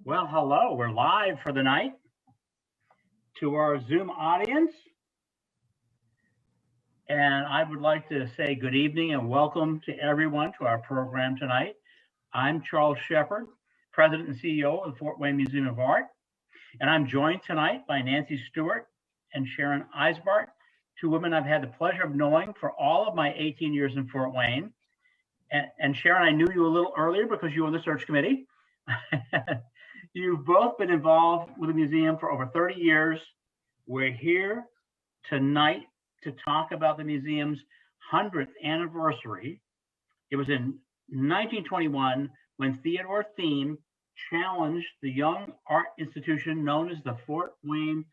Well, hello, we're live for the night. To our Zoom audience, and I would like to say good evening and welcome to everyone to our program tonight. I'm Charles Shepard, President and CEO of the Fort Wayne Museum of Art, and I'm joined tonight by Nancy Stewart and Sharon Eisbart, two women I've had the pleasure of knowing for all of my 18 years in Fort Wayne. And Sharon, I knew you a little earlier because you were on the search committee. You've both been involved with the museum for over 30 years. We're here tonight to talk about the museum's 100th anniversary. It was in 1921 when Theodore Thiem challenged the young art institution known as the Fort Wayne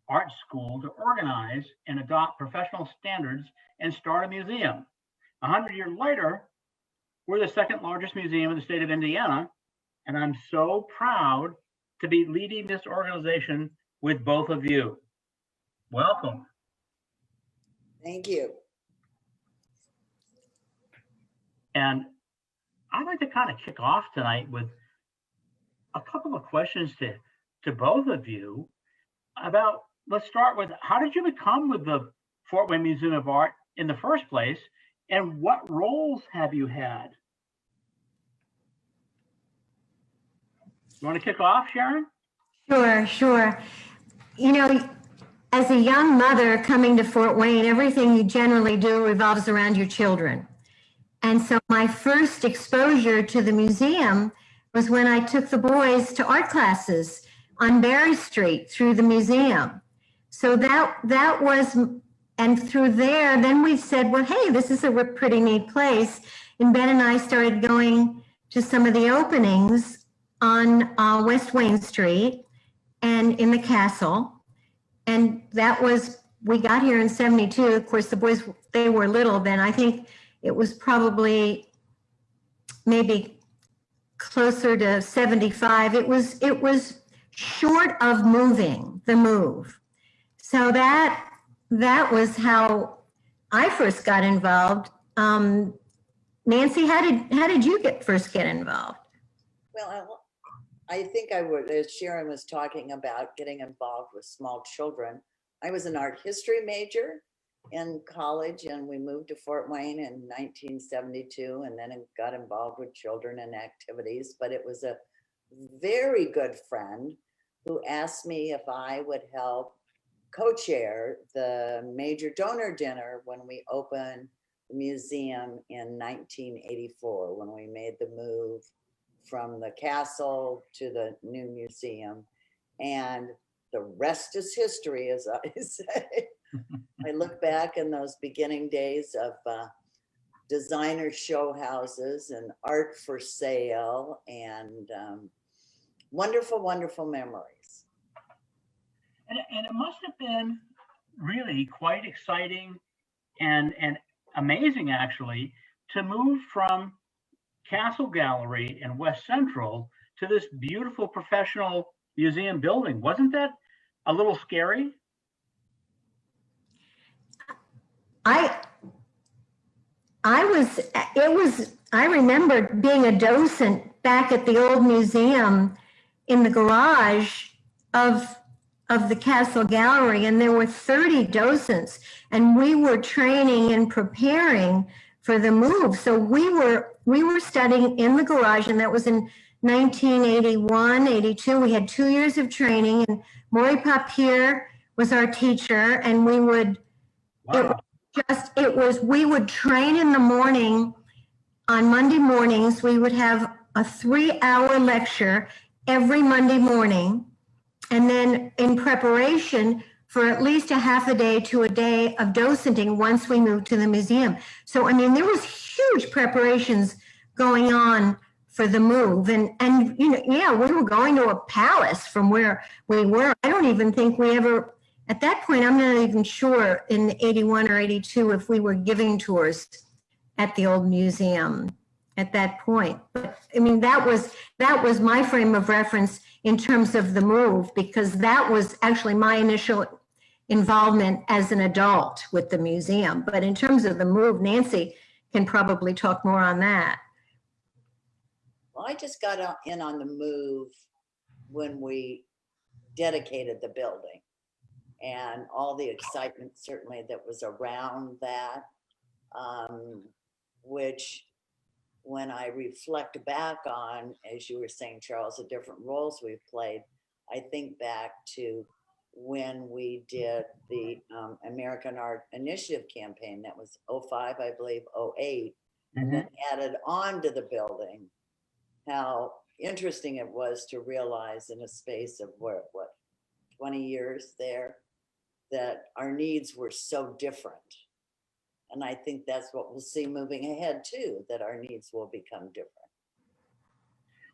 Art School to organize and adopt professional standards and start a museum. 100 years later, we're the second largest museum in the state of Indiana, and I'm so proud to be leading this organization with both of you. Welcome. Thank you. And I'd like to kind of kick off tonight with a couple of questions to both of you about, let's start with, how did you become with the Fort Wayne Museum of Art in the first place, and what roles have you had? You want to kick off, Sharon? Sure. You know, as a young mother coming to Fort Wayne, everything you generally do revolves around your children. And so my first exposure to the museum was when I took the boys to art classes on Berry Street through the museum. So that was, and through there, then we said, well, hey, this is a pretty neat place. And Ben and I started going to some of the openings on West Wayne Street and in the castle. And that was, we got here in 72. Of course, the boys, they were little then. I think it was probably maybe closer to 75. It was short of moving, the move. So that was how I first got involved. Nancy, how did you first get involved? Well, I think I would, as Sharon was talking about getting involved with small children, I was an art history major in college, and we moved to Fort Wayne in 1972, and then got involved with children and activities. But it was a very good friend who asked me if I would help co-chair the major donor dinner when we opened the museum in 1984, when we made the move from the castle to the new museum. And the rest is history, as I say. I look back in those beginning days of designer show houses and art for sale, and wonderful, wonderful memories. And it must have been really quite exciting and amazing, actually, to move from Castle Gallery in West Central to this beautiful professional museum building. Wasn't that a little scary? I remember being a docent back at the old museum in the garage of the Castle Gallery, and there were 30 docents, and we were training and preparing for the move. So we were studying in the garage, and that was in 1981, 82. We had 2 years of training, and Maury Papier was our teacher, and we would, Wow. we would train in the morning. On Monday mornings, we would have a 3-hour lecture every Monday morning. And then in preparation for at least a half a day to a day of docenting once we moved to the museum. So, I mean, there was huge preparations going on for the move. And you know, yeah, we were going to a palace from where we were. I don't even think we ever, at that point, I'm not even sure in 81 or 82 if we were giving tours at the old museum at that point. But I mean, that was my frame of reference in terms of the move, because that was actually my initial involvement as an adult with the museum. But in terms of the move, Nancy can probably talk more on that. Well, I just got in on the move when we dedicated the building, and all the excitement certainly that was around that, which when I reflect back on, as you were saying, Charles, the different roles we've played, I think back to when we did the American Art Initiative campaign. That was 05, I believe, 08, and then added on to the building, how interesting it was to realize in a space of what 20 years there, that our needs were so different. And I think that's what we'll see moving ahead too, that our needs will become different.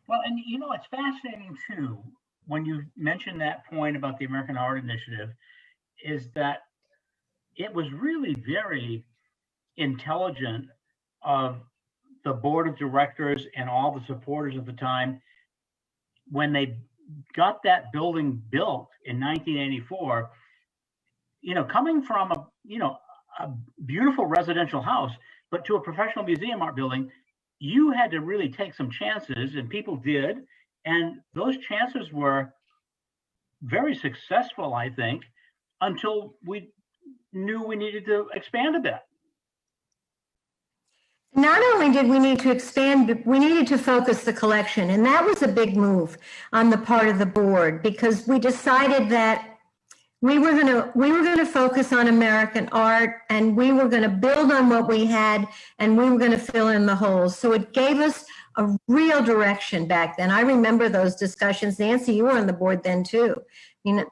Well, and you know, it's fascinating too, when you mentioned that point about the American Art Initiative, is that it was really very intelligent of the board of directors and all the supporters at the time, when they got that building built in 1984, you know, coming from a beautiful residential house, but to a professional museum art building, you had to really take some chances, and people did. And those chances were very successful, I think, until we knew we needed to expand a bit. Not only did we need to expand, but we needed to focus the collection. And that was a big move on the part of the board, because we decided that we were going to focus on American art, and we were going to build on what we had, and we were going to fill in the holes. So it gave us a real direction back then. I remember those discussions. Nancy, you were on the board then too. You know,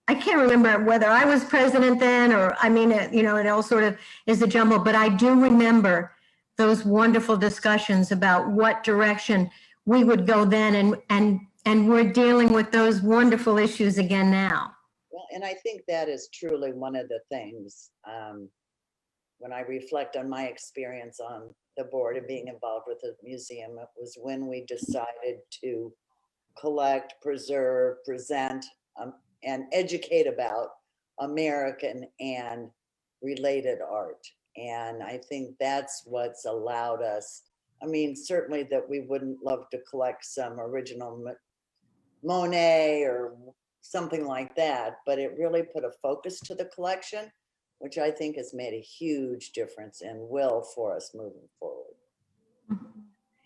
I can't remember whether I was president then, or I mean, you know, it all sort of is a jumble, but I do remember those wonderful discussions about what direction we would go then, and we're dealing with those wonderful issues again now. Well, and I think that is truly one of the things, when I reflect on my experience on the board and being involved with the museum, it was when we decided to collect, preserve, present, and educate about American and related art. And I think that's what's allowed us, I mean, certainly that we wouldn't love to collect some original Monet or something like that, but it really put a focus to the collection, which I think has made a huge difference and will for us moving forward.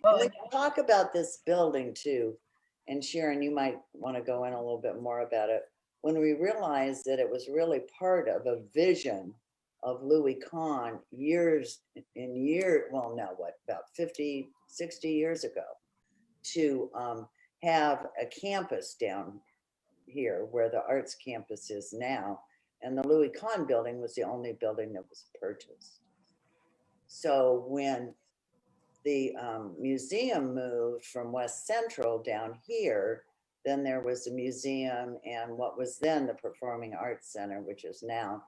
Well, when you talk about this building too, and Sharon, you might want to go in a little bit more about it, when we realized that it was really part of a vision of Louis Kahn about 50, 60 years ago, to have a campus down here where the arts campus is now. And the Louis Kahn building was the only building that was purchased. So when the museum moved from West Central down here, then there was a museum and what was then the Performing Arts Center, which is now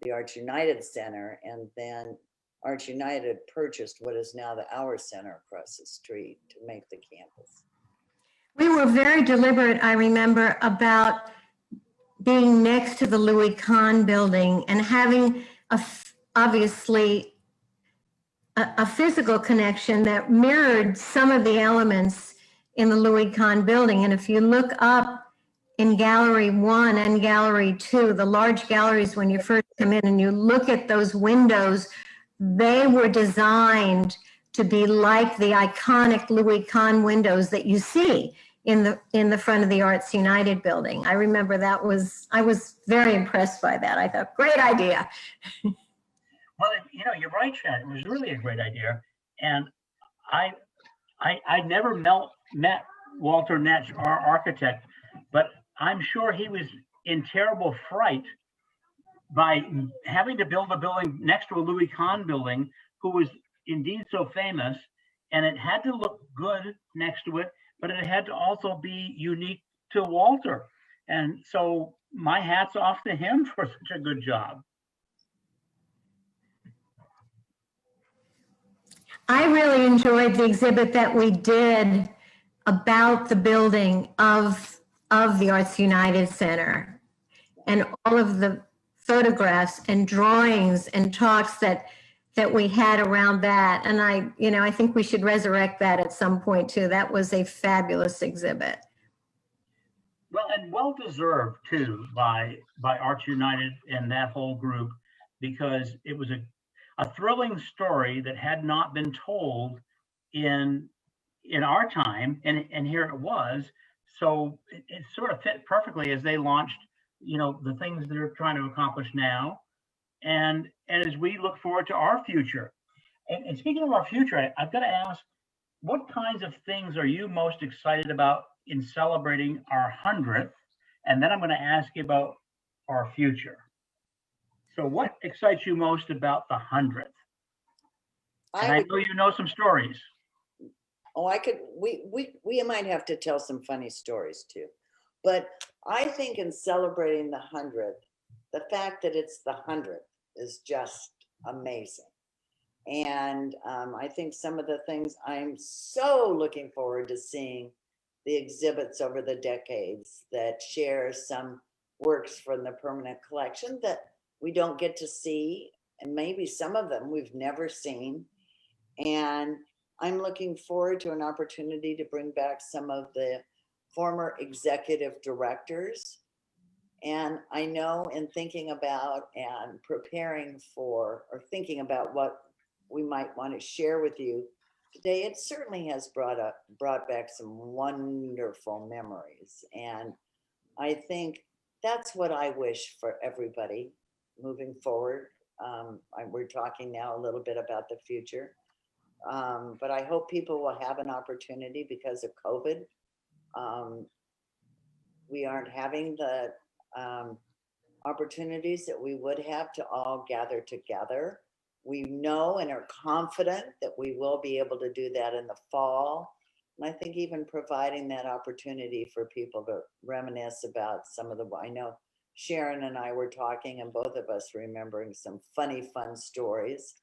the Arts United Center. And then Arts United purchased what is now the Our Center across the street to make the campus. We were very deliberate, I remember, about being next to the Louis Kahn building and having obviously a physical connection that mirrored some of the elements in the Louis Kahn building. And if you look up in Gallery 1 and Gallery 2, the large galleries, when you first come in and you look at those windows, they were designed to be like the iconic Louis Kahn windows that you see in the front of the Arts United building. I remember I was very impressed by that. I thought, great idea. Well, you know, you're right, Sharon. It was really a great idea. And I never met Walter Netsch, our architect, but I'm sure he was in terrible fright by having to build a building next to a Louis Kahn building, who was indeed so famous, and it had to look good next to it, but it had to also be unique to Walter. And so my hat's off to him for such a good job. I really enjoyed the exhibit that we did about the building of the Arts United Center, and all of the photographs and drawings and talks that we had around that. And I think we should resurrect that at some point too. That was a fabulous exhibit. Well, and well deserved too by Arts United and that whole group, because it was a thrilling story that had not been told in our time, and here it was. So it sort of fit perfectly as they launched, the things they're trying to accomplish now, and as we look forward to our future. And speaking of our future, I've got to ask, what kinds of things are you most excited about in celebrating our 100th? And then I'm going to ask you about our future. So what excites you most about the 100th? And I know you know some stories. Oh, we might have to tell some funny stories too. But I think in celebrating the 100th, the fact that it's the 100th is just amazing. And I think some of the things I'm so looking forward to seeing, the exhibits over the decades that share some works from the permanent collection that we don't get to see, and maybe some of them we've never seen. And I'm looking forward to an opportunity to bring back some of the former executive directors. And I know in thinking about and preparing for, or thinking about what we might want to share with you today, it certainly has brought back some wonderful memories. And I think that's what I wish for everybody moving forward. We're talking now a little bit about the future, but I hope people will have an opportunity because of COVID. We aren't having the opportunities that we would have to all gather together. We know and are confident that we will be able to do that in the fall. And I think even providing that opportunity for people to reminisce about some of I know Sharon and I were talking, and both of us remembering some funny, fun stories,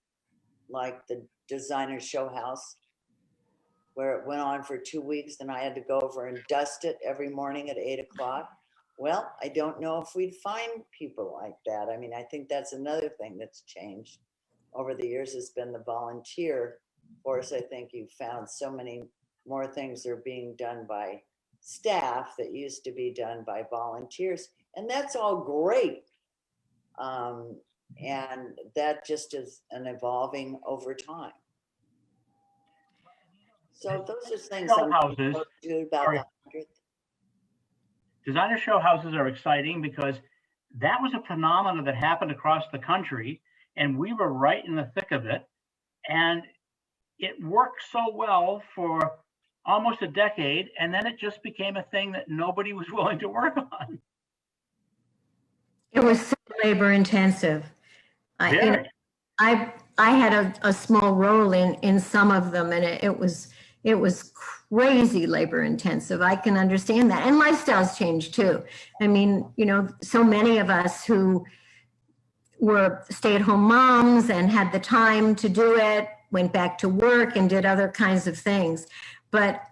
like the designer show house, where it went on for 2 weeks and I had to go over and dust it every morning at 8 o'clock. Well, I don't know if we'd find people like that. I mean, I think that's another thing that's changed over the years, has been the volunteer force. I think you've found so many more things are being done by staff that used to be done by volunteers. And that's all great. And that just is an evolving over time. So those are things I'm looking forward to about the 100th. Designer show houses are exciting because that was a phenomenon that happened across the country, and we were right in the thick of it. And it worked so well for almost a decade, and then it just became a thing that nobody was willing to work on. It was so labor intensive. I had a small role in some of them, and it was crazy labor intensive. I can understand that. And lifestyles change too. I mean, so many of us who were stay-at-home moms and had the time to do it, went back to work and did other kinds of things. But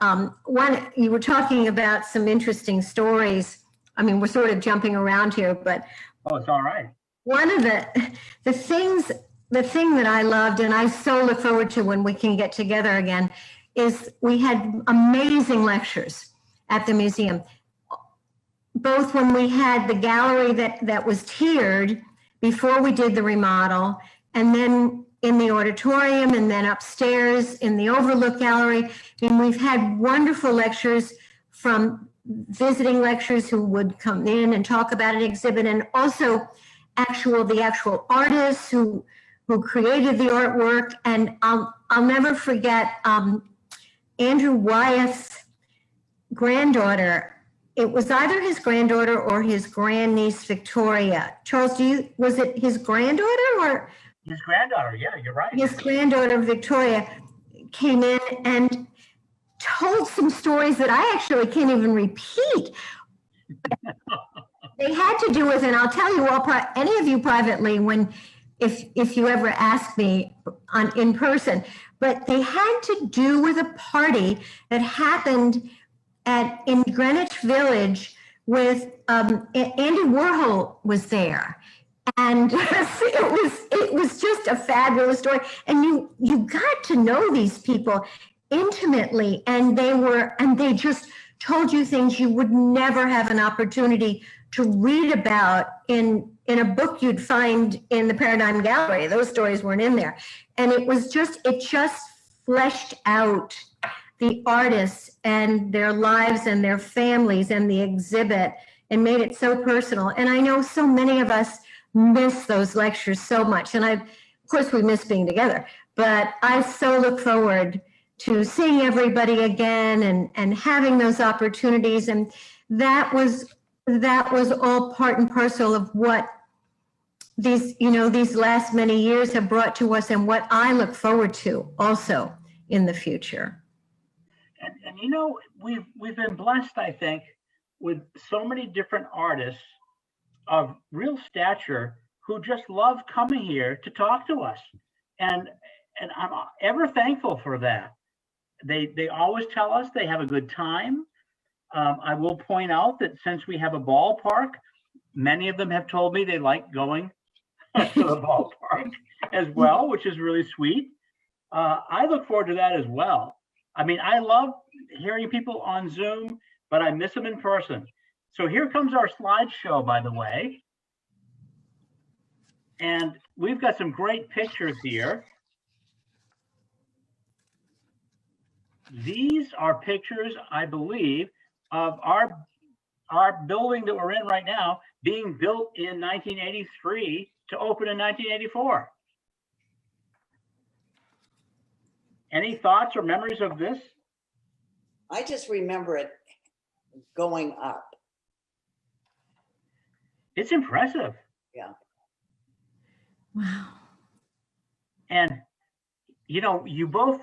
you were talking about some interesting stories. I mean, we're sort of jumping around here, but oh, it's all right. One of the thing that I loved, and I so look forward to when we can get together again, is we had amazing lectures at the museum. Both when we had the gallery that was tiered before we did the remodel, and then in the auditorium, and then upstairs in the Overlook Gallery. And we've had wonderful lectures from visiting lecturers who would come in and talk about an exhibit, and also the actual artists who created the artwork. And I'll never forget Andrew Wyeth's granddaughter. It was either his granddaughter or his grandniece, Victoria. Charles, was it his granddaughter or? His granddaughter, yeah, you're right. His granddaughter, Victoria, came in and told some stories that I actually can't even repeat. They had to do with, and I'll tell you all, any of you privately, if you ever ask me in person, but they had to do with a party that happened in Greenwich Village with Andy Warhol was there. And it was just a fabulous story. And you got to know these people intimately, and they just told you things you would never have an opportunity to read about in a book you'd find in the Paradigm Gallery. Those stories weren't in there. And it just fleshed out the artists and their lives and their families and the exhibit and made it so personal. And I know so many of us miss those lectures so much. And of course we miss being together, but I so look forward to seeing everybody again and having those opportunities. And that was all part and parcel of what these last many years have brought to us and what I look forward to also in the future. And we've been blessed, I think, with so many different artists of real stature who just love coming here to talk to us. And I'm ever thankful for that. They always tell us they have a good time. I will point out that since we have a ballpark, many of them have told me they like going to the ballpark as well, which is really sweet. I look forward to that as well. I mean, I love hearing people on Zoom, but I miss them in person. So here comes our slideshow, by the way. And we've got some great pictures here. These are pictures, I believe, of our building that we're in right now being built in 1983 to open in 1984. Any thoughts or memories of this? I just remember it going up. It's impressive. Yeah. Wow. And you both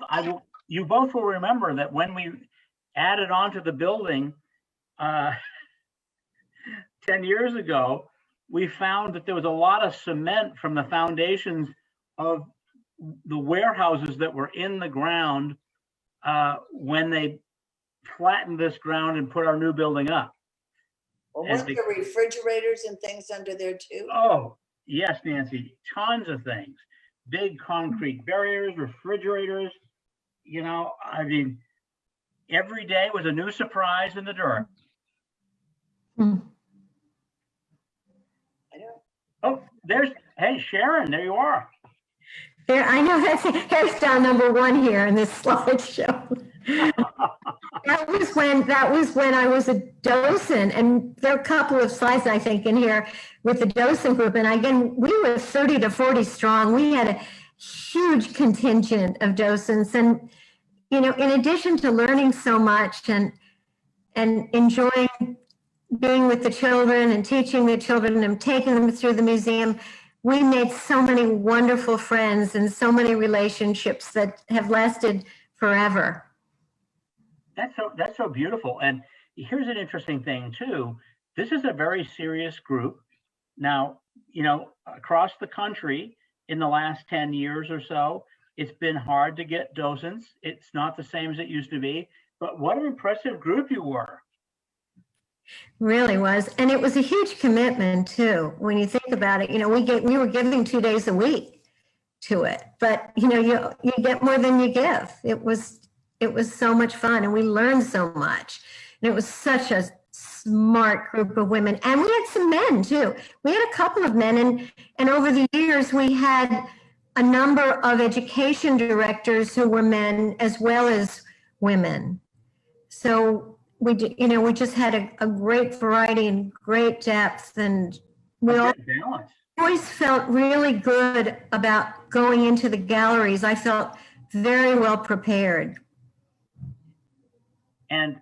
will remember that when we added on to the building 10 years ago, we found that there was a lot of cement from the foundations of the warehouses that were in the ground when they flattened this ground and put our new building up. Well, weren't there refrigerators and things under there too? Oh, yes, Nancy, tons of things. Big concrete barriers, refrigerators. I mean, every day was a new surprise in the dirt. I know. Oh, hey, Sharon, there you are. There, I know that's hairstyle number one here in this slideshow. That was when I was a docent, and there are a couple of slides I think in here with the docent group. And again, we were 30 to 40 strong. We had a huge contingent of docents, and in addition to learning so much and enjoying being with the children and teaching the children and taking them through the museum, we made so many wonderful friends and so many relationships that have lasted forever. That's so beautiful. And here's an interesting thing too. This is a very serious group. Now, across the country in the last 10 years or so, it's been hard to get docents. It's not the same as it used to be, but what an impressive group you were. Really was. And it was a huge commitment too. When you think about it, we were giving 2 days a week to it, but you get more than you give. It was so much fun, and we learned so much. And it was such a smart group of women. And we had some men too. We had a couple of men, and over the years we had a number of education directors who were men as well as women. So we just had a great variety and great depth, and we always felt really good about going into the galleries. I felt very well prepared. And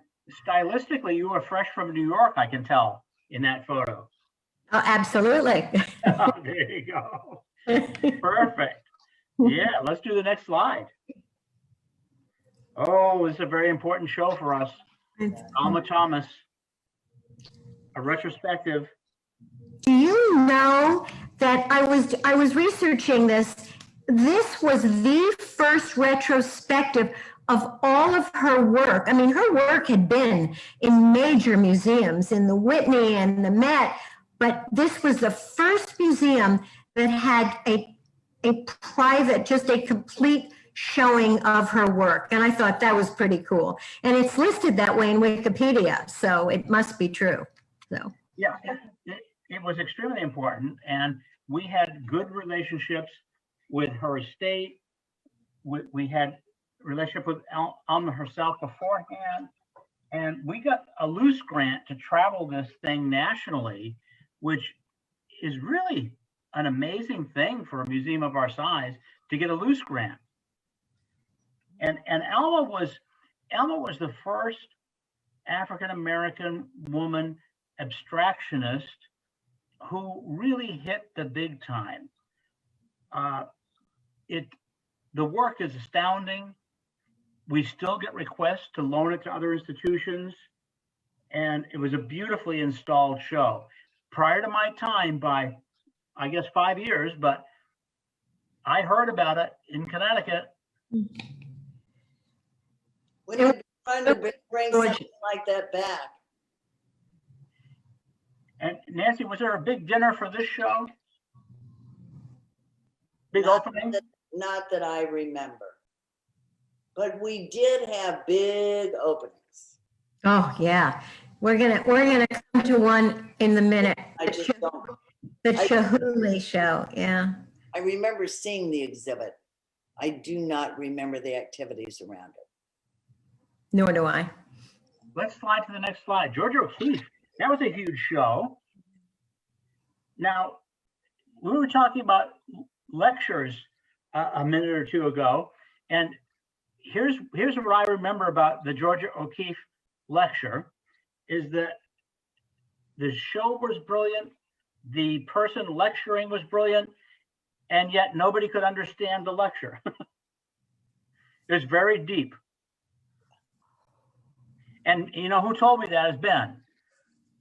stylistically, you were fresh from New York, I can tell in that photo. Oh, absolutely. Oh, there you go. Perfect. Yeah, let's do the next slide. Oh, this is a very important show for us. Alma Thomas, a retrospective. Do you know that I was researching this? This was the first retrospective of all of her work. I mean, her work had been in major museums, in the Whitney and the Met, but this was the first museum that had a private, just a complete showing of her work. And I thought that was pretty cool. And it's listed that way in Wikipedia, so it must be true. So Yeah, it was extremely important. And we had good relationships with her estate. We had relationship with Alma herself beforehand. And we got a loose grant to travel this thing nationally, which is really an amazing thing for a museum of our size to get a loose grant. And Alma was the first African-American woman abstractionist who really hit the big time. The work is astounding. We still get requests to loan it to other institutions, and it was a beautifully installed show. Prior to my time by, I guess, 5 years, but I heard about it in Connecticut. When you're trying to bring something like that back. And Nancy, was there a big dinner for this show? Big opening? Not that I remember. But we did have big openings. oh yeah, we're gonna come to one in the minute. I just don't. The Chihuly show, yeah. I remember seeing the exhibit. I do not remember the activities around it. Nor do I. Let's slide to the next slide. Georgia O'Keeffe, that was a huge show. Now, we were talking about lectures a minute or two ago, and here's what I remember about the Georgia O'Keeffe lecture is that the show was brilliant, the person lecturing was brilliant, and yet nobody could understand the lecture. It was very deep. And you know who told me that is Ben.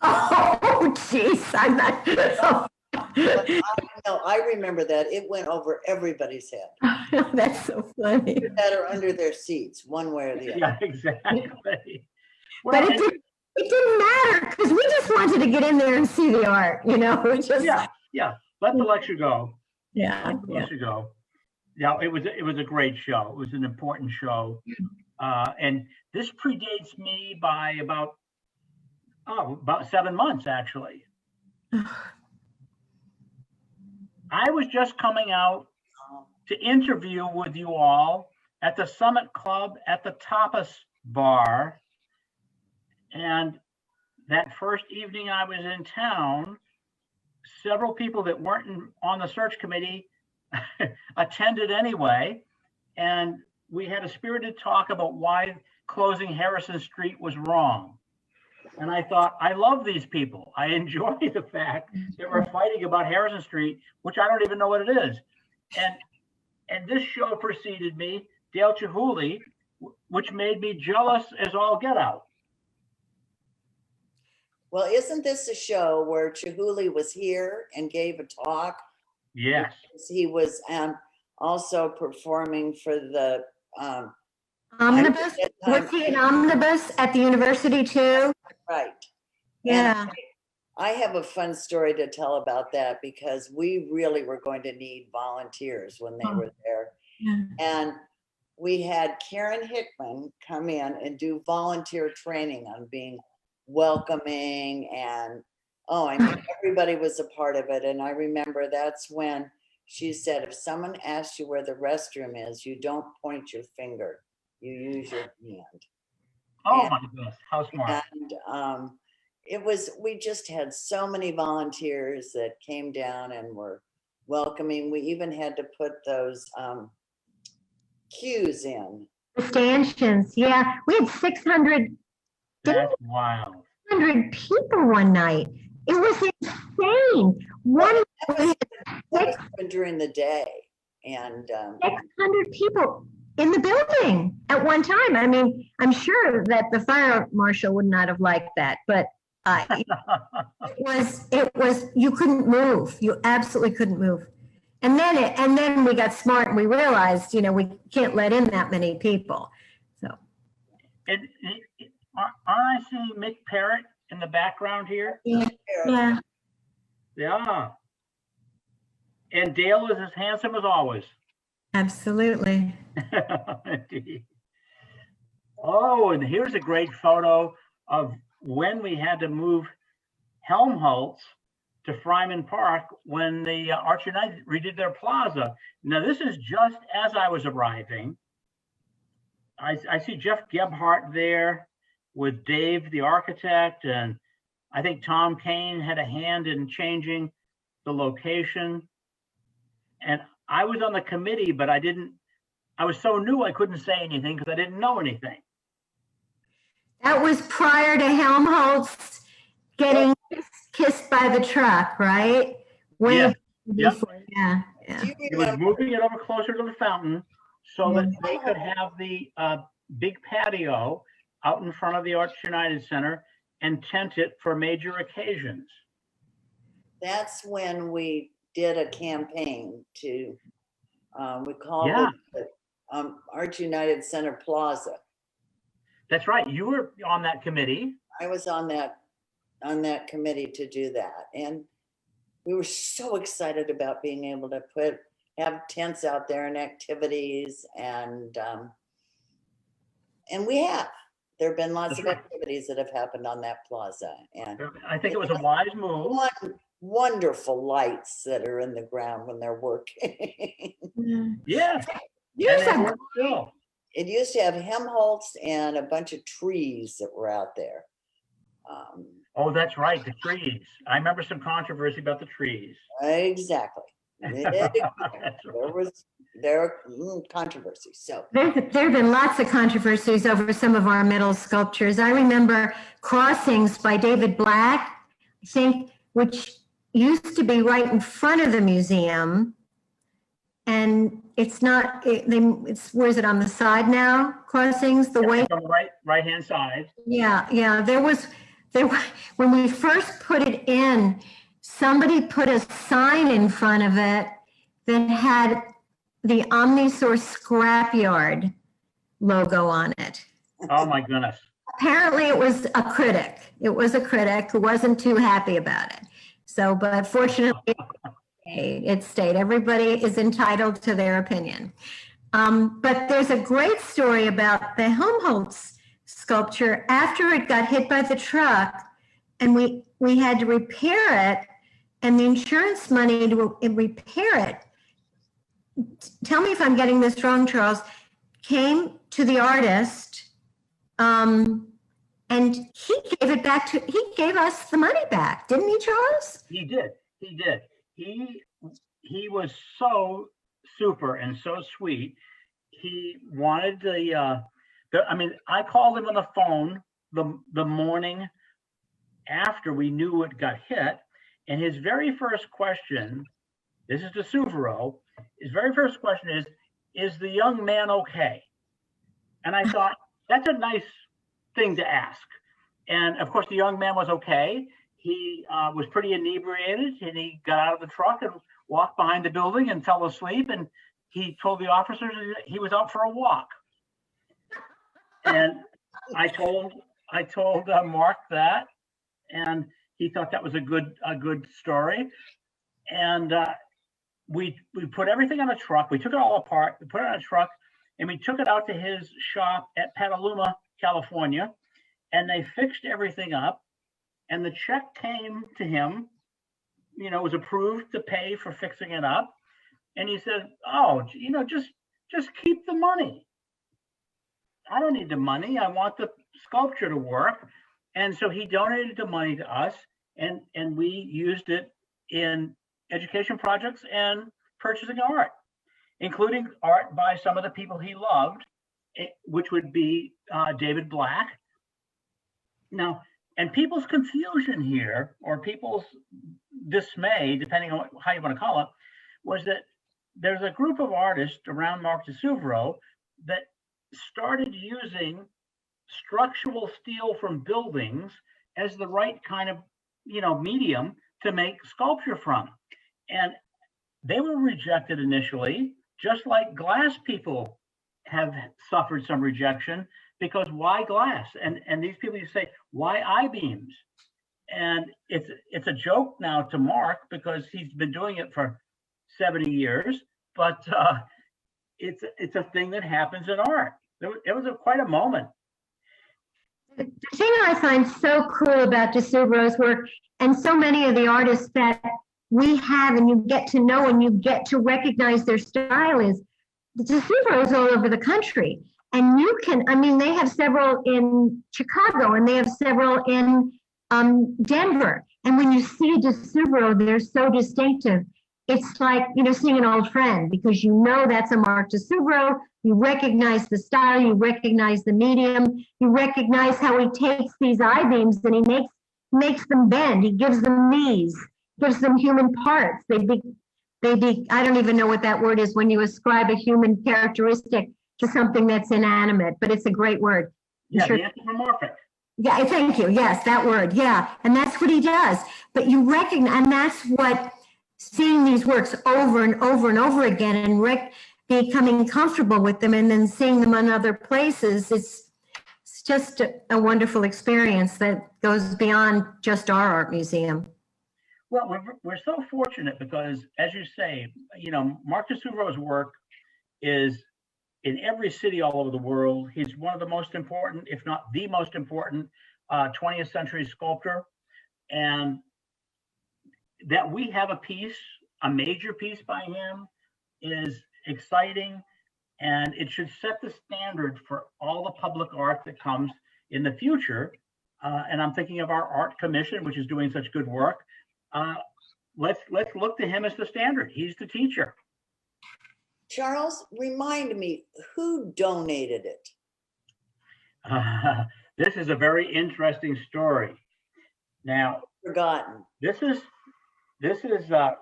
Oh, jeez, I'm not. I remember that. It went over everybody's head. That's so funny. That are under their seats, one way or the other. Yeah, exactly. But it didn't matter because we just wanted to get in there and see the art, you know. We just yeah. Let the lecture go. Yeah. Let the lecture go. Yeah, it was a great show. It was an important show, and this predates me by about 7 months actually. I was just coming out to interview with you all at the Summit Club at the Tapas Bar. And that first evening I was in town, several people that weren't on the search committee attended anyway. And we had a spirited talk about why closing Harrison Street was wrong. And I thought, I love these people. I enjoy the fact that we're fighting about Harrison Street, which I don't even know what it is. And this show preceded me, Dale Chihuly, which made me jealous as all get out. Well, isn't this a show where Chihuly was here and gave a talk? Yes. He was also performing for the omnibus. Was he an omnibus at the university too? Right. Yeah. And I have a fun story to tell about that because we really were going to need volunteers when they were there. Yeah. And we had Karen Hickman come in and do volunteer training on being welcoming and everybody was a part of it. And I remember that's when she said, if someone asks you where the restroom is, you don't point your finger, you use your hand. Oh my goodness, how smart. And we just had so many volunteers that came down and were welcoming. We even had to put those cues in. The stanchions, yeah. We had 600. That's wild. 600 people one night. It was insane. That was during the day. And 600 people in the building at one time. I mean, I'm sure that the fire marshal would not have liked that, but it was, you couldn't move. You absolutely couldn't move. And then we got smart and we realized, we can't let in that many people. So. Aren't I seeing Mick Parrott in the background here? Yeah. Yeah. And Dale is as handsome as always. Absolutely. Indeed. Oh, and here's a great photo of when we had to move Helmholtz to Fryman Park when the Arts United redid their plaza. Now, this is just as I was arriving. I see Jeff Gebhardt there with Dave, the architect, and I think Tom Kane had a hand in changing the location. And I was on the committee, but I was so new I couldn't say anything because I didn't know anything. That was prior to Helmholtz getting kissed by the truck, right? Way before. Yeah. He was moving it over closer to the fountain so that they could have the big patio out in front of the Arts United Center and tent it for major occasions. That's when we did a campaign to, we called it Arts United Center Plaza. That's right. You were on that committee. I was on that committee to do that. And we were so excited about being able to have tents out there and activities, and we have. There have been lots of activities that have happened on that plaza. And I think it was a wise move. Wonderful lights that are in the ground when they're working. Yeah. It used to have Helmholtz and a bunch of trees that were out there. Oh, that's right, the trees. I remember some controversy about the trees. Exactly. There were controversies. So there have been lots of controversies over some of our metal sculptures. I remember Crossings by David Black, I think, which used to be right in front of the museum. And it's not, where is it, on the side now, Crossings? The way on the right-hand side. Yeah. When we first put it in, somebody put a sign in front of it that had the Omnisource Scrapyard logo on it. Oh my goodness. Apparently it was a critic. It was a critic who wasn't too happy about it. So, but fortunately, it stayed. Everybody is entitled to their opinion. But there's a great story about the Helmholtz sculpture after it got hit by the truck, and we had to repair it, and the insurance money to repair it, tell me if I'm getting this wrong, Charles, came to the artist, and he gave us the money back, didn't he, Charles? He did. He was so super and so sweet. He wanted I called him on the phone the morning after we knew it got hit, and his very first question, this is to Suvero, his very first question is the young man okay? And I thought, that's a nice thing to ask. And of course, the young man was okay. He was pretty inebriated, and he got out of the truck and walked behind the building and fell asleep. And he told the officers he was out for a walk. And I told Mark that, and he thought that was a good story. And we put everything on a truck. We took it all apart. We put it on a truck, and we took it out to his shop at Petaluma, California, and they fixed everything up. And the check came to him, was approved to pay for fixing it up. And he said, "Oh, just keep the money. I don't need the money. I want the sculpture to work." And so he donated the money to us, and we used it in education projects and purchasing art, including art by some of the people he loved, which would be David Black. Now, and people's confusion here, or people's dismay, depending on how you want to call it, was that there's a group of artists around Mark de Suvero that started using structural steel from buildings as the right kind of, medium to make sculpture from. And they were rejected initially, just like glass people have suffered some rejection, because why glass? And these people used to say, why I-beams? And it's a joke now to Mark because he's been doing it for 70 years, but it's a thing that happens in art. It was quite a moment. The thing I find so cool about DeSubro's work, and so many of the artists that we have and you get to know and you get to recognize their style, is DeSubro's all over the country. And you can, I mean, they have several in Chicago and they have several in Denver. And when you see a DeSubro, they're so distinctive. It's like, you know, seeing an old friend, because you know that's a Mark DeSubro. You recognize the style, you recognize the medium, you recognize how he takes these I-beams and he makes them bend. He gives them knees, gives them human parts. I don't even know what that word is when you ascribe a human characteristic to something that's inanimate, but it's a great word. Yeah, sure. The anthropomorphic. Yeah, thank you. Yes, that word. Yeah, and that's what he does. But you recognize, and that's what seeing these works over and over and over again and becoming comfortable with them and then seeing them in other places, it's just a wonderful experience that goes beyond just our art museum. Well, we're so fortunate because, as you say, you know, Mark DeSubro's work is in every city all over the world. He's one of the most important, if not the most important, 20th century sculptor. And that we have a major piece by him, is exciting, and it should set the standard for all the public art that comes in the future. And I'm thinking of our art commission, which is doing such good work. Let's look to him as the standard. He's the teacher. Charles, remind me, who donated it? This is a very interesting story. Now, Forgotten. This is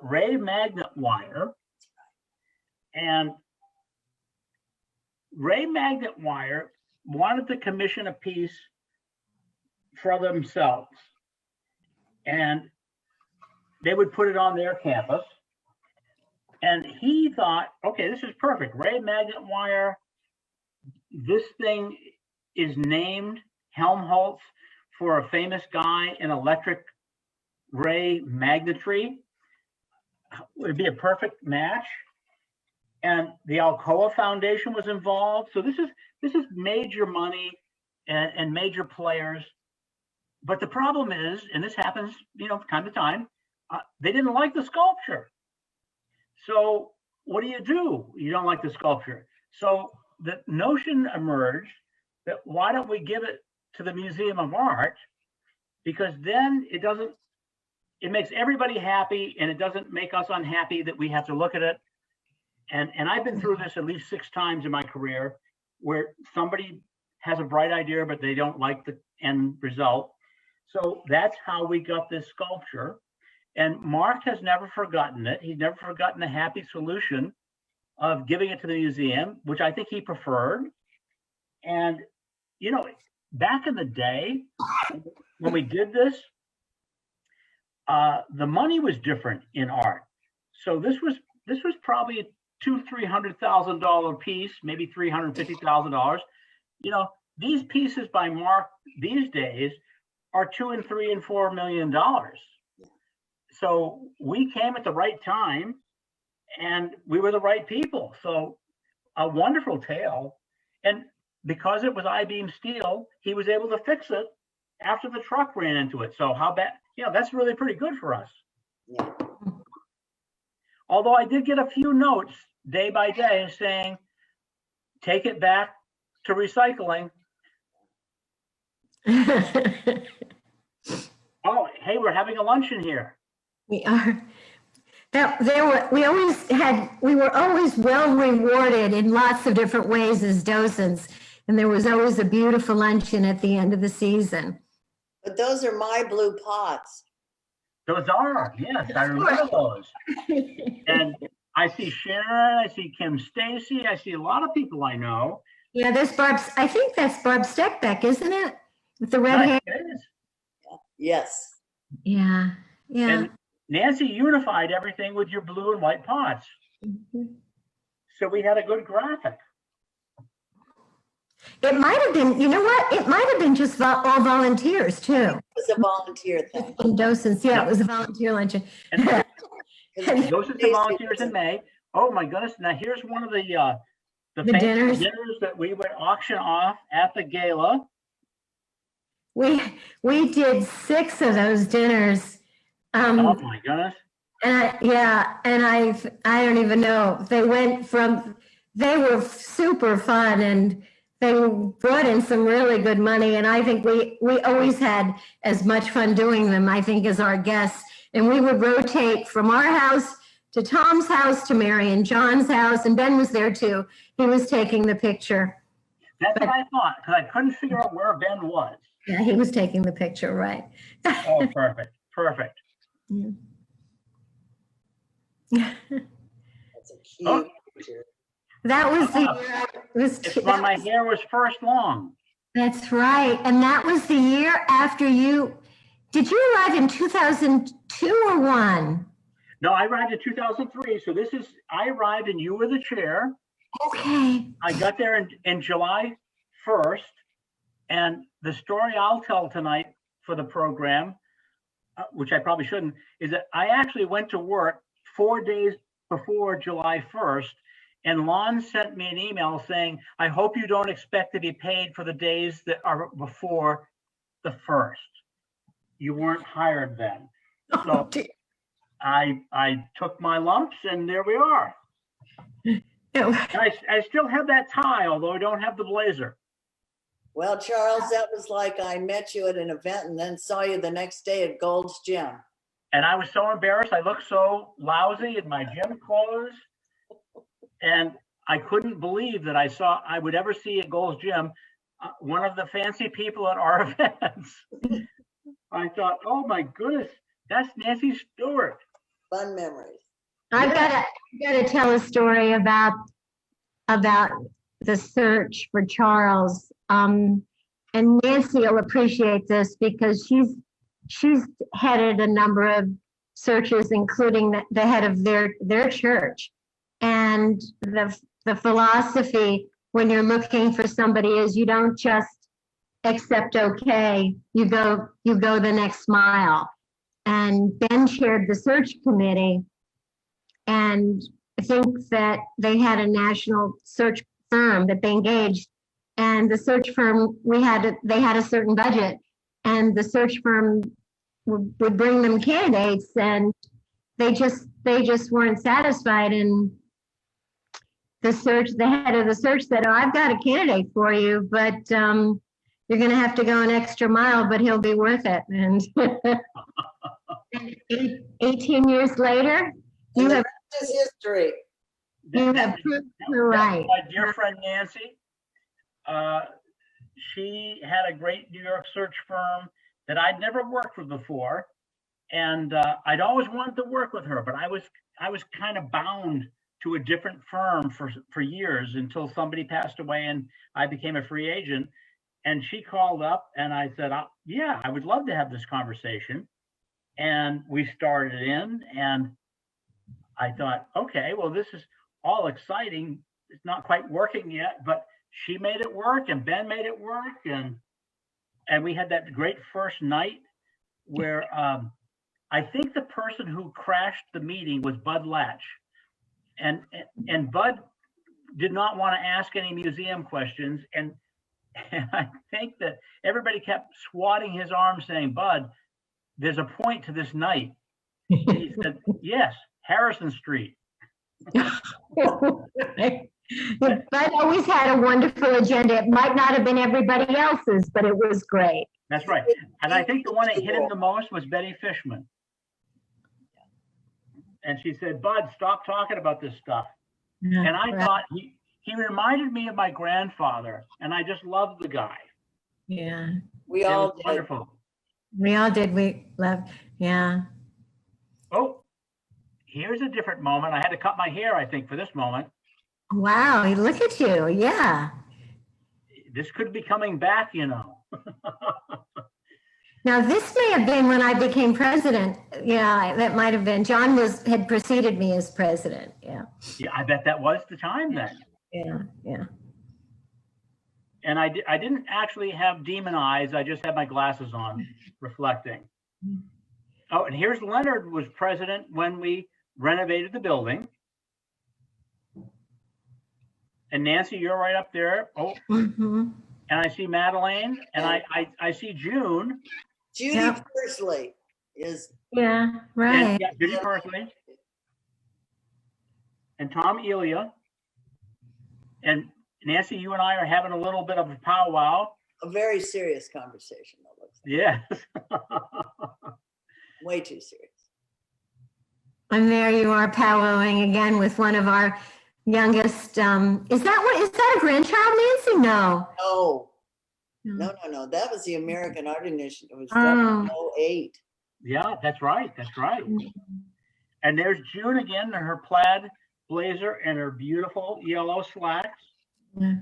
Ray Magnet Wire, and Ray Magnet Wire wanted to commission a piece for themselves, and they would put it on their campus. And he thought, okay, this is perfect. Ray Magnet Wire, this thing is named Helmholtz for a famous guy in electric ray magnetry. Would be a perfect match. And the Alcoa Foundation was involved. So this is major money and major players. But the problem is, and this happens, you know, time to time, they didn't like the sculpture. So what do? You don't like the sculpture. So the notion emerged that why don't we give it to the Museum of Art? Because then it makes everybody happy, and it doesn't make us unhappy that we have to look at it. And I've been through this at least 6 times in my career, where somebody has a bright idea, but they don't like the end result. So that's how we got this sculpture. And Mark has never forgotten it. He's never forgotten the happy solution of giving it to the museum, which I think he preferred. And, you know, back in the day, when we did this, the money was different in art. So this was probably a $200,000-300,000 piece, maybe $350,000. You know, these pieces by Mark these days are $2 and $3 and $4 million. So we came at the right time, and we were the right people. So a wonderful tale. And because it was I-beam steel, he was able to fix it after the truck ran into it. So how bad? Yeah, that's really pretty good for us. Yeah. Although I did get a few notes day by day saying, take it back to recycling. Oh, hey, we're having a luncheon here. We are. We were always well rewarded in lots of different ways as docents, and there was always a beautiful luncheon at the end of the season. But those are my blue pots. Those are, yes, I remember those. And I see Sharon, I see Kim Stacy, I see a lot of people I know. Yeah, there's I think that's Barb Steckbeck, isn't it? With the red hair. It is. Yes. Yeah, yeah. And Nancy unified everything with your blue and white pots. Mm-hmm. So we had a good graphic. It might have been, you know what? It might have been just all volunteers too. It was a volunteer thing. And docents, yeah, it was a volunteer luncheon. And docents and volunteers in May. Oh my goodness! Now here's one of the The The famous dinners. dinners that we would auction off at the gala. We did 6 of those dinners. Oh my goodness. I don't even know. They were super fun, and they brought in some really good money. And I think we always had as much fun doing them, I think, as our guests. And we would rotate from our house to Tom's house to Mary and John's house, and Ben was there too. He was taking the picture. That's what I thought, because I couldn't figure out where Ben was. Yeah, he was taking the picture, right? Oh, perfect, perfect. Yeah. That's a cute Oh. picture. That was the year. It's when my hair was first long. That's right. And that was the year after did you arrive in 2002 or 1? No, I arrived in 2003. So I arrived and you were the chair. Okay. I got there in July 1st. And the story I'll tell tonight for the program, which I probably shouldn't, is that I actually went to work 4 days before July 1st. And Lon sent me an email saying, I hope you don't expect to be paid for the days that are before the 1st. You weren't hired then. So I took my lumps and there we are. I still have that tie, although I don't have the blazer. Well, Charles, that was like I met you at an event and then saw you the next day at Gold's Gym. And I was so embarrassed. I looked so lousy in my gym clothes. And I couldn't believe that I would ever see at Gold's Gym one of the fancy people at our events. I thought, oh my goodness, that's Nancy Stewart. Fun memories. I've got to tell a story about the search for Charles. And Nancy will appreciate this because she's headed a number of searches, including the head of their church. And the philosophy when you're looking for somebody is you don't just accept okay, you go the next mile. And Ben chaired the search committee, and I think that they had a national search firm that they engaged, and the search firm they had a certain budget, and the search firm would bring them candidates, and they just weren't satisfied. And the head of the search said, oh, I've got a candidate for you, but you're going to have to go an extra mile, but he'll be worth it. And 18 years later, you have history. You have proved her right. My dear friend Nancy, she had a great New York search firm that I'd never worked with before, and I'd always wanted to work with her, but I was kind of bound to a different firm for years until somebody passed away and I became a free agent. And she called up and I said, yeah, I would love to have this conversation. And we started in, and I thought, okay, well, this is all exciting. It's not quite working yet, but she made it work and Ben made it work. And we had that great first night where I think the person who crashed the meeting was Bud Latch. And Bud did not want to ask any museum questions. And I think that everybody kept swatting his arm saying, Bud, there's a point to this night. And he said, yes, Harrison Street. Bud always had a wonderful agenda. It might not have been everybody else's, but it was great. That's right. And I think the one that hit him the most was Betty Fishman. And she said, Bud, stop talking about this stuff. Yeah, and I right. thought he reminded me of my grandfather, and I just loved the guy. Yeah. We all did. Wonderful. We all did. We loved, yeah. Oh, here's a different moment. I had to cut my hair, I think, for this moment. Wow, look at you. Yeah. This could be coming back, you know. Now, this may have been when I became president. Yeah, that might have been. John had preceded me as president. Yeah. Yeah, I bet that was the time then. Yeah, yeah. And I didn't actually have demon eyes. I just had my glasses on, reflecting. Oh, and here's Leonard was president when we renovated the building. And Nancy, you're right up there. Oh, Mhm. and I see Madeleine, and I see June. Judy Yep. Persley is. Yeah, And, right. yeah, Judy Persley. And Tom Elia. And Nancy, you and I are having a little bit of a powwow. A very serious conversation, that looks like. Yes. Way too serious. And there you are powwowing again with one of our youngest. Is that a grandchild, Nancy? No. No. That was the American Art Initiative. It was Oh. 08. Yeah, that's right. That's right. And there's June again in her plaid blazer and her beautiful yellow slacks. Yeah.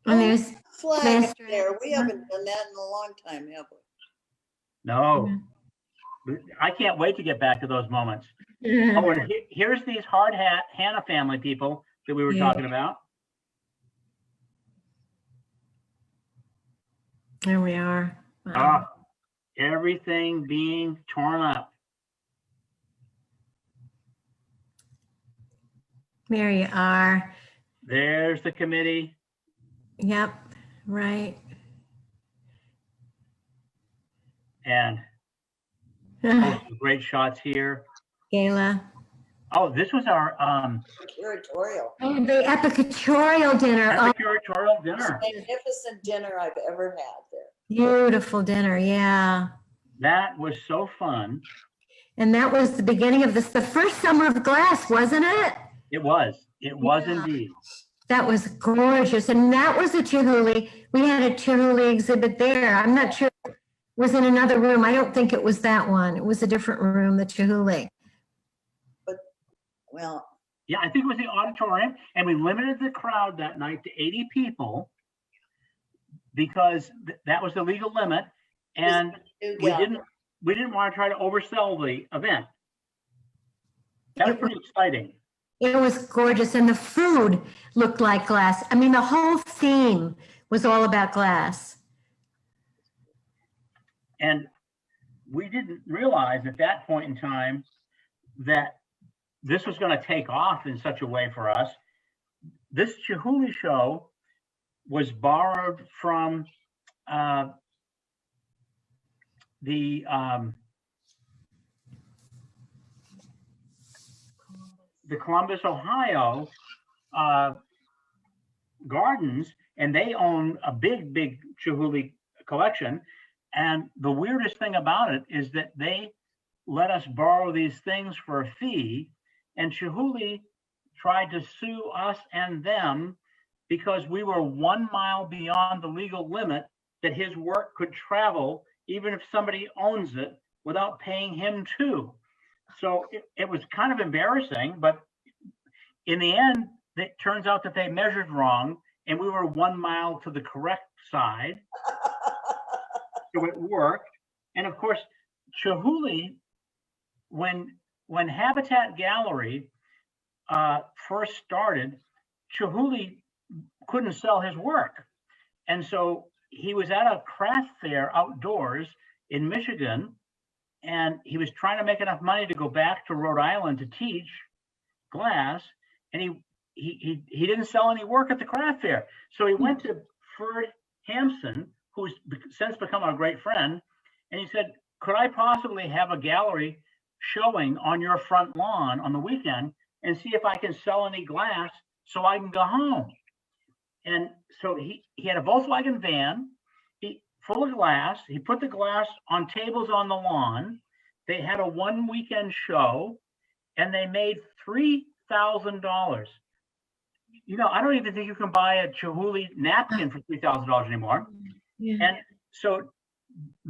And there's Flag Master- up there. We haven't done that in a long time, have we? No, I can't wait to get back to those moments. Yeah. Oh, and here's these hard hat Hannah family people that we were Yeah. talking about. There we are. Wow. Everything being torn up. There you are. There's the committee. Yep, right. And some great shots here. Gala. Oh, this was our Curatorial. Oh, the epicutorial dinner. Oh, curatorial dinner. Magnificent dinner I've ever had there. beautiful dinner. Yeah. That was so fun. And that was the beginning of the first summer of glass, wasn't it? It was. It was Yeah. indeed. That was gorgeous. And that was a Chihuly. We had a Chihuly exhibit there. I'm not sure it was in another room. I don't think it was that one. It was a different room, the Chihuly. Well, Yeah, I think it was the auditorium, and we limited the crowd that night to 80 people because that was the legal limit, and we didn't want to try to oversell the event. That was pretty exciting. It was gorgeous. And the food looked like glass. I mean, the whole theme was all about glass. And we didn't realize at that point in time that this was going to take off in such a way for us. This Chihuly show was borrowed from the Columbus, Ohio gardens, and they own a big Chihuly collection. And the weirdest thing about it is that they let us borrow these things for a fee, and Chihuly tried to sue us and them because we were 1 mile beyond the legal limit that his work could travel, even if somebody owns it, without paying him too. So it was kind of embarrassing, but in the end, it turns out that they measured wrong, and we were 1 mile to the correct side. So it worked. And of course, Chihuly, when Habitat Gallery first started, Chihuly couldn't sell his work. And so he was at a craft fair outdoors in Michigan, and he was trying to make enough money to go back to Rhode Island to teach glass, and he didn't sell any work at the craft fair. So he went to Ferd Hampson, who's since become our great friend, and he said, could I possibly have a gallery showing on your front lawn on the weekend and see if I can sell any glass so I can go home? And so he had a Volkswagen van full of glass. He put the glass on tables on the lawn. They had a one weekend show, and they made $3,000. You know, I don't even think you can buy a Chihuly napkin for $3,000 anymore. Yeah. And so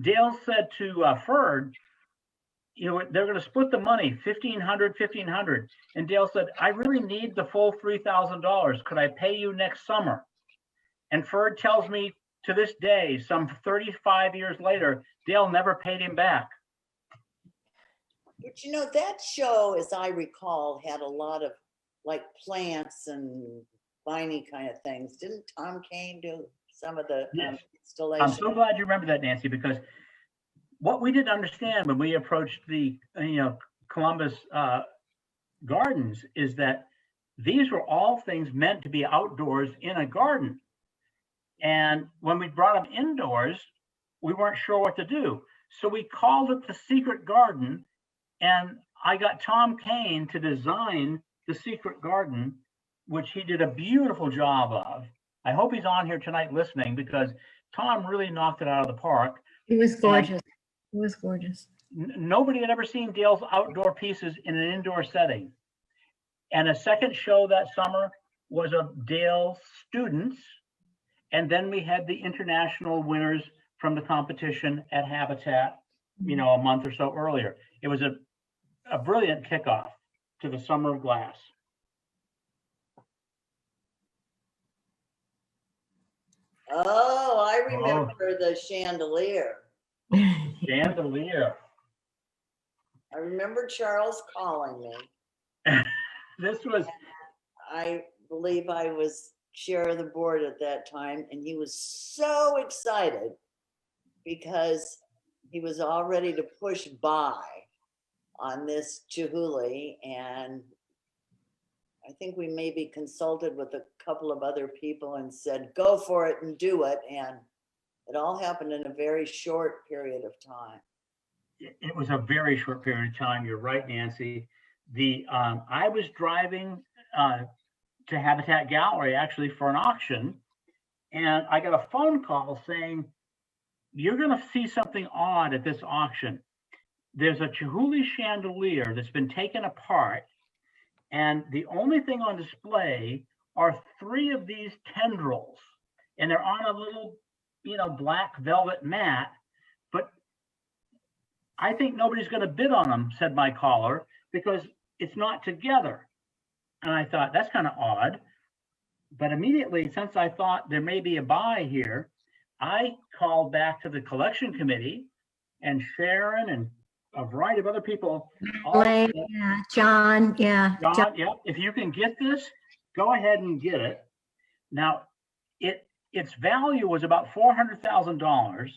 Dale said to Ferd, you know, they're going to split the money, $1,500. And Dale said, I really need the full $3,000. Could I pay you next summer? And Ferd tells me to this day, some 35 years later, Dale never paid him back. But you know, that show, as I recall, had a lot of like plants and viney kind of things. Didn't Tom Kane do some of the Yes. installation? I'm so glad you remember that, Nancy, because what we didn't understand when we approached the Columbus Gardens is that these were all things meant to be outdoors in a garden. And when we brought them indoors, we weren't sure what to do. So we called it the secret garden. And I got Tom Kane to design the secret garden, which he did a beautiful job of. I hope he's on here tonight listening, because Tom really knocked it out of the park. It was gorgeous. It was gorgeous. Nobody had ever seen Dale's outdoor pieces in an indoor setting. And a second show that summer was of Dale's students. And then we had the international winners from the competition at Habitat, you know, a month or so earlier. It was a brilliant kickoff to the Summer of Glass. Oh, I remember the chandelier. Chandelier. I remember Charles calling me. This was, I believe I was chair of the board at that time, and he was so excited because he was all ready to push buy on this Chihuly, and I think we maybe consulted with a couple of other people and said, go for it and do it. And it all happened in a very short period of time. it was a very short period of time. You're right, Nancy. I was driving to Habitat Gallery actually for an auction, and I got a phone call saying, you're going to see something odd at this auction. There's a Chihuly chandelier that's been taken apart, and the only thing on display are 3 of these tendrils, and they're on a little, you know, black velvet mat, but I think nobody's going to bid on them, said my caller, because it's not together. And I thought, that's kind of odd. But immediately, since I thought there may be a buy here, I called back to the collection committee, and Sharon and a variety of other people. Yeah, John, yeah. John, yeah. If you can get this, go ahead and get it. Now, its value was about $400,000,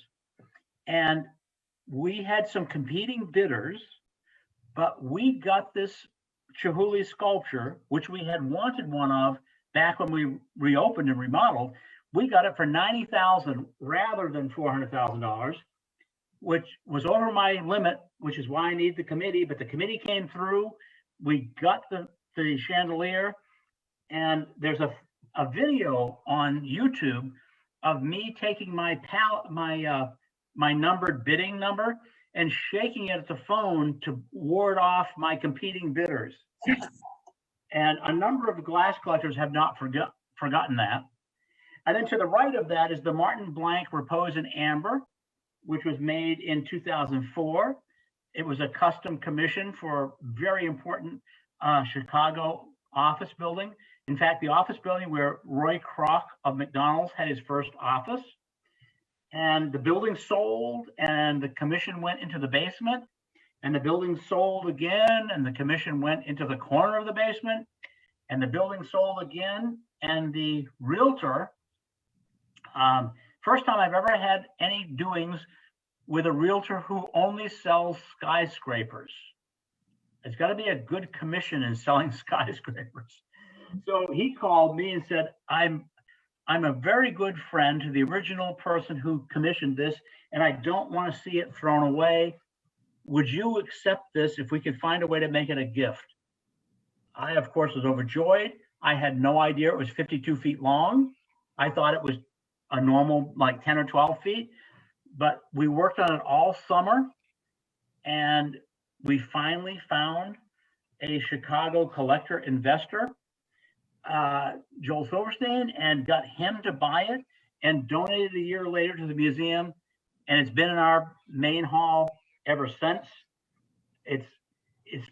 and we had some competing bidders, but we got this Chihuly sculpture, which we had wanted one of back when we reopened and remodeled. We got it for $90,000 rather than $400,000, which was over my limit, which is why I need the committee. But the committee came through. We got the chandelier, and there's a video on YouTube of me taking my numbered bidding number and shaking it at the phone to ward off my competing bidders. And a number of glass collectors have not forgotten that. And then to the right of that is the Martin Blank Repose in Amber, which was made in 2004. It was a custom commission for a very important Chicago office building. In fact, the office building where Roy Kroc of McDonald's had his first office. And the building sold, and the commission went into the basement, and the building sold again, and the commission went into the corner of the basement, and the building sold again. And the realtor, first time I've ever had any doings with a realtor who only sells skyscrapers. It's got to be a good commission in selling skyscrapers. So he called me and said, I'm a very good friend to the original person who commissioned this, and I don't want to see it thrown away. Would you accept this if we could find a way to make it a gift? I, of course, was overjoyed. I had no idea it was 52 feet long. I thought it was a normal, like 10 or 12 feet, but we worked on it all summer, and we finally found a Chicago collector investor, Joel Silverstein, and got him to buy it and donated a year later to the museum. And it's been in our main hall ever since. It's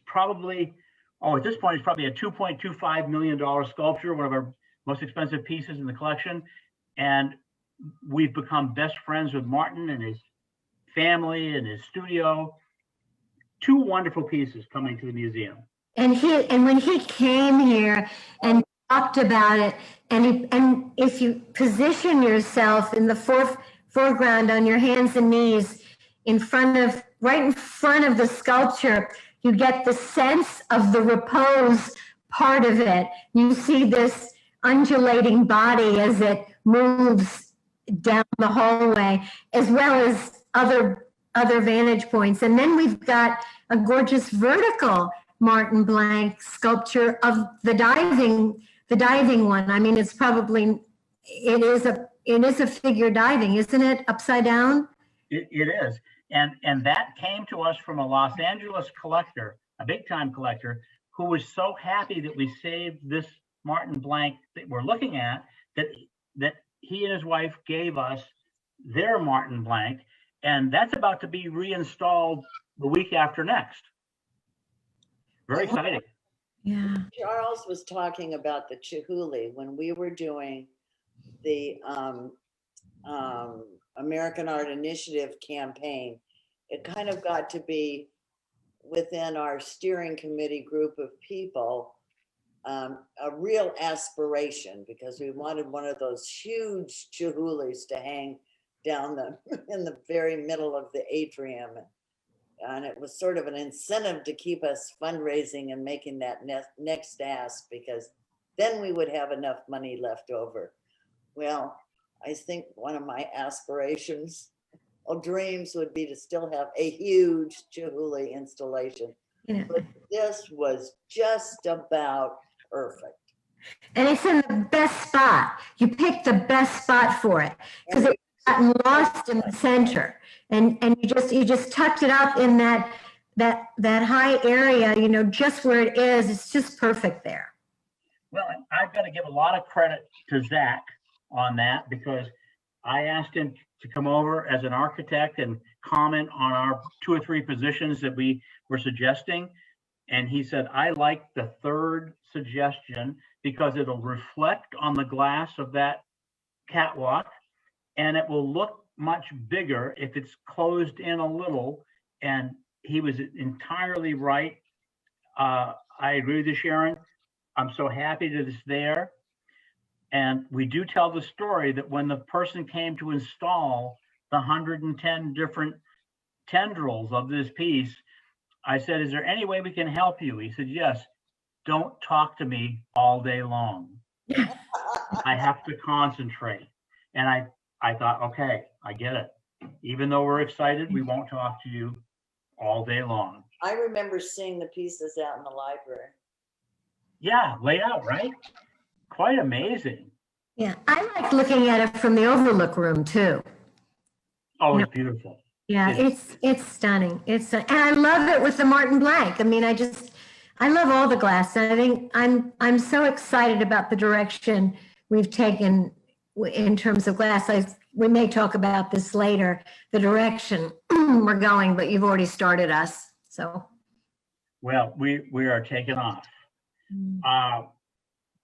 probably, at this point, it's probably a $2.25 million sculpture, one of our most expensive pieces in the collection. And we've become best friends with Martin and his family and his studio. 2 wonderful pieces coming to the museum. And when he came here and talked about it, and if you position yourself in the foreground on your hands and knees right in front of the sculpture, you get the sense of the repose part of it. You see this undulating body as it moves down the hallway, as well as other vantage points. And then we've got a gorgeous vertical Martin Blanc sculpture of the diving one. I mean, it is a figure diving, isn't it? Upside down? It is. And that came to us from a Los Angeles collector, a big time collector, who was so happy that we saved this Martin Blanc that we're looking at, that he and his wife gave us their Martin Blanc, and that's about to be reinstalled the week after next. Very exciting. Yeah. Charles was talking about the Chihuly when we were doing the American Art Initiative campaign. It kind of got to be within our steering committee group of people, a real aspiration, because we wanted one of those huge Chihulis to hang down in the very middle of the atrium. And it was sort of an incentive to keep us fundraising and making that next ask, because then we would have enough money left over. Well, I think one of my aspirations or dreams would be to still have a huge Chihuly installation. Yeah. But this was just about perfect. And it's in the best spot. You picked the best spot for it because it gotten lost in the center, and you just tucked it up in that high area, you know, just where it is. It's just perfect there. Well, I've got to give a lot of credit to Zach on that, because I asked him to come over as an architect and comment on our 2 or 3 positions that we were suggesting. And he said, I like the third suggestion because it'll reflect on the glass of that catwalk, and it will look much bigger if it's closed in a little. And he was entirely right. I agree with you, Sharon. I'm so happy that it's there. And we do tell the story that when the person came to install the 110 different tendrils of this piece, I said, is there any way we can help you? He said, yes, don't talk to me all day long. I have to concentrate. And I thought, okay, I get it. Even though we're excited, we won't talk to you all day long. I remember seeing the pieces out in the library. Yeah, laid out, right? Quite amazing. Yeah, I like looking at it from the overlook room too. Oh, it's beautiful. Yeah, it's stunning. And I love it with the Martin Blanc. I mean, I love all the glass. And I think I'm so excited about the direction we've taken in terms of glass. We may talk about this later, the direction we're going, but you've already started us. So, well, we are taking off.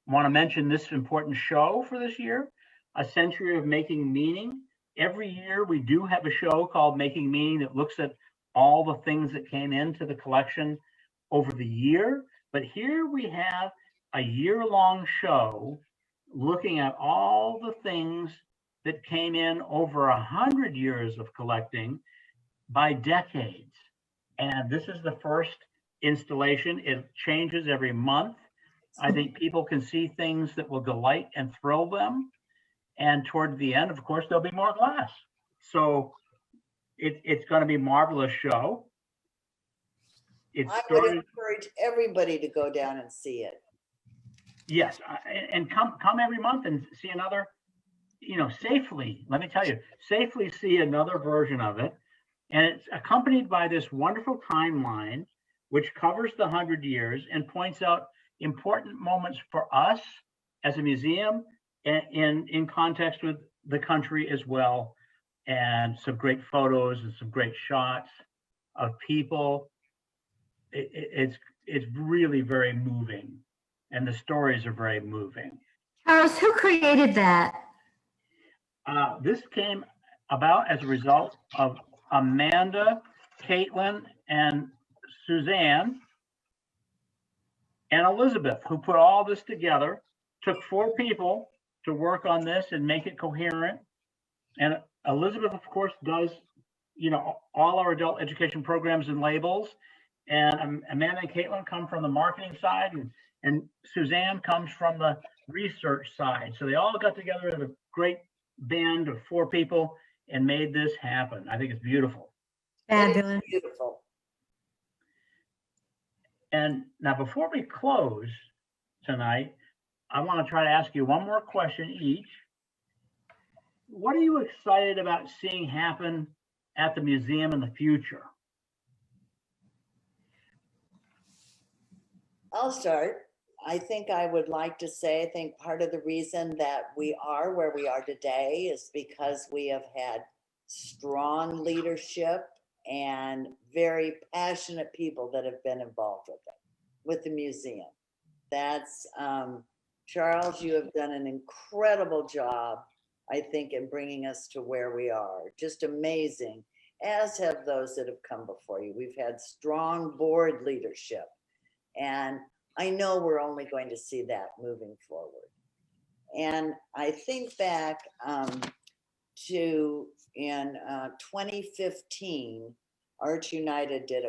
Want to mention this important show for this year, A Century of Making Meaning. Every year we do have a show called Making Meaning that looks at all the things that came into the collection over the year. But here we have a year-long show looking at all the things that came in over 100 years of collecting by decades. And this is the first installation. It changes every month. I think people can see things that will delight and thrill them. And toward the end, of course, there'll be more glass. So it's going to be a marvelous show. I would encourage everybody to go down and see it. Yes, and come every month and see another, you know, safely. Let me tell you, safely see another version of it. And it's accompanied by this wonderful timeline, which covers the 100 years and points out important moments for us as a museum and in context with the country as well. And some great photos and some great shots of people. It's really very moving. And the stories are very moving. Charles, who created that? This came about as a result of Amanda, Caitlin, and Suzanne, and Elizabeth, who put all this together. Took 4 people to work on this and make it coherent. And Elizabeth, of course, does, you know, all our adult education programs and labels. And Amanda and Caitlin come from the marketing side and Suzanne comes from the research side. So they all got together as a great band of 4 people and made this happen. I think it's beautiful. Fabulous. It is beautiful. And now before we close tonight, I want to try to ask you one more question each. What are you excited about seeing happen at the museum in the future? I'll start. I think I would like to say, I think part of the reason that we are where we are today is because we have had strong leadership and very passionate people that have been involved with it, with the museum. That's, Charles, you have done an incredible job, I think, in bringing us to where we are. Just amazing, as have those that have come before you. We've had strong board leadership. And I know we're only going to see that moving forward. And I think back to in 2015, Arts United did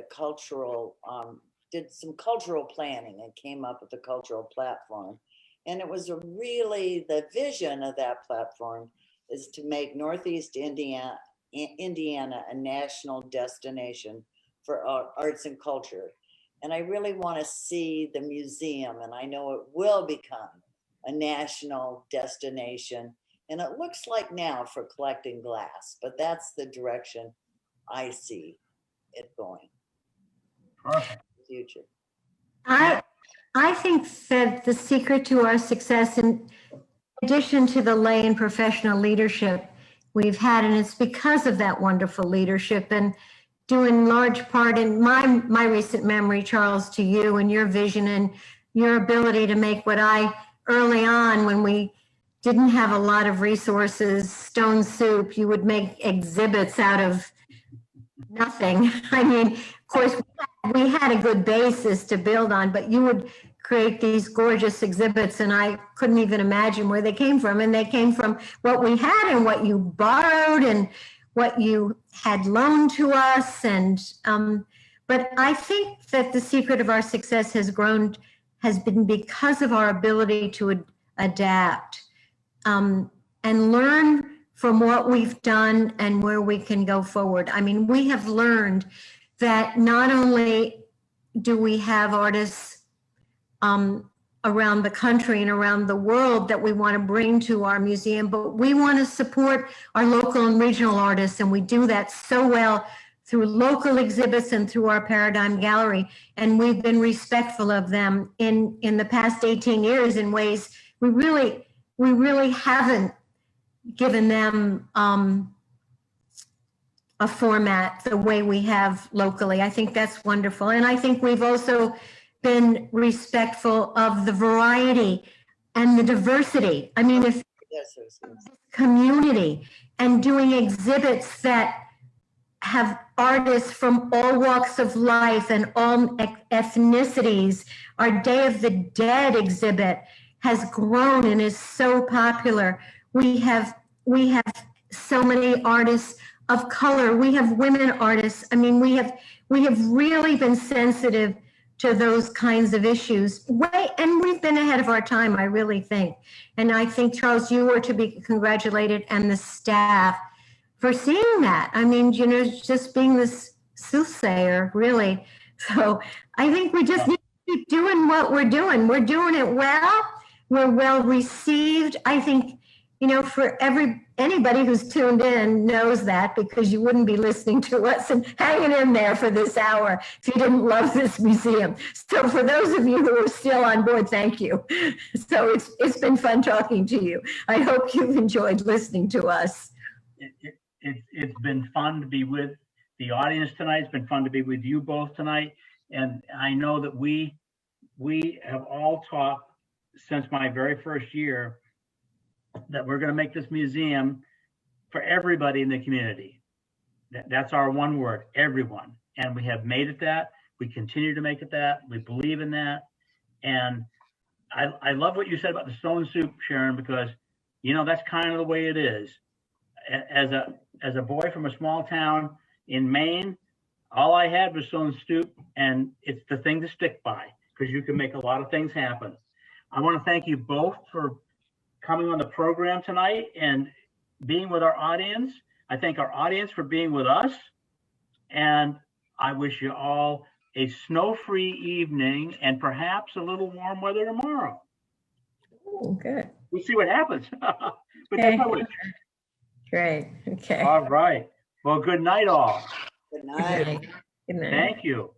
did some cultural planning and came up with a cultural platform. And it was really, the vision of that platform is to make Northeast Indiana a national destination for arts and culture. And I really want to see the museum, and I know it will become a national destination. And it looks like now for collecting glass, but that's the direction I see it going. Perfect. In the future. I think that the secret to our success, in addition to the lay and professional leadership we've had, and it's because of that wonderful leadership, and due in large part in my recent memory, Charles, to you and your vision and your ability to make what I, early on when we didn't have a lot of resources, stone soup, you would make exhibits out of nothing. I mean, of course, we had a good basis to build on, but you would create these gorgeous exhibits, and I couldn't even imagine where they came from. And they came from what we had and what you borrowed and what you had loaned to us. And but I think that the secret of our success has been because of our ability to adapt and learn from what we've done and where we can go forward. I mean, we have learned that not only do we have artists around the country and around the world that we want to bring to our museum, but we want to support our local and regional artists, and we do that so well through local exhibits and through our Paradigm Gallery. And we've been respectful of them in the past 18 years in ways we really haven't given them a format the way we have locally. I think that's wonderful. And I think we've also been respectful of the variety and the diversity. I mean, if community and doing exhibits that have artists from all walks of life and all ethnicities. Our Day of the Dead exhibit has grown and is so popular. We have so many artists of color. We have women artists. I mean, we have really been sensitive to those kinds of issues. And we've been ahead of our time, I really think. And I think, Charles, you were to be congratulated, and the staff, for seeing that. I mean, you know, just being this soothsayer, really. So I think we just need to keep doing what we're doing. We're doing it well. We're well received. I think, you know, for anybody who's tuned in knows that, because you wouldn't be listening to us and hanging in there for this hour if you didn't love this museum. So for those of you who are still on board, thank you. So it's been fun talking to you. I hope you've enjoyed listening to us. It's been fun to be with the audience tonight. It's been fun to be with you both tonight. And I know that we have all talked since my very first year that we're going to make this museum for everybody in the community. That's our one word, everyone. And we have made it that. We continue to make it that. We believe in that. And I love what you said about the stone soup, Sharon, because, you know, that's kind of the way it is. As a boy from a small town in Maine, all I had was stone soup, and it's the thing to stick by. because you can make a lot of things happen. I want to thank you both for coming on the program tonight and being with our audience. I thank our audience for being with us. And I wish you all a snow-free evening and perhaps a little warm weather tomorrow. Oh, good. We'll see what happens. But Okay. that's my wish. Great. Okay. All right. Well, good night, all. Good Good night. night. Good night. Thank you.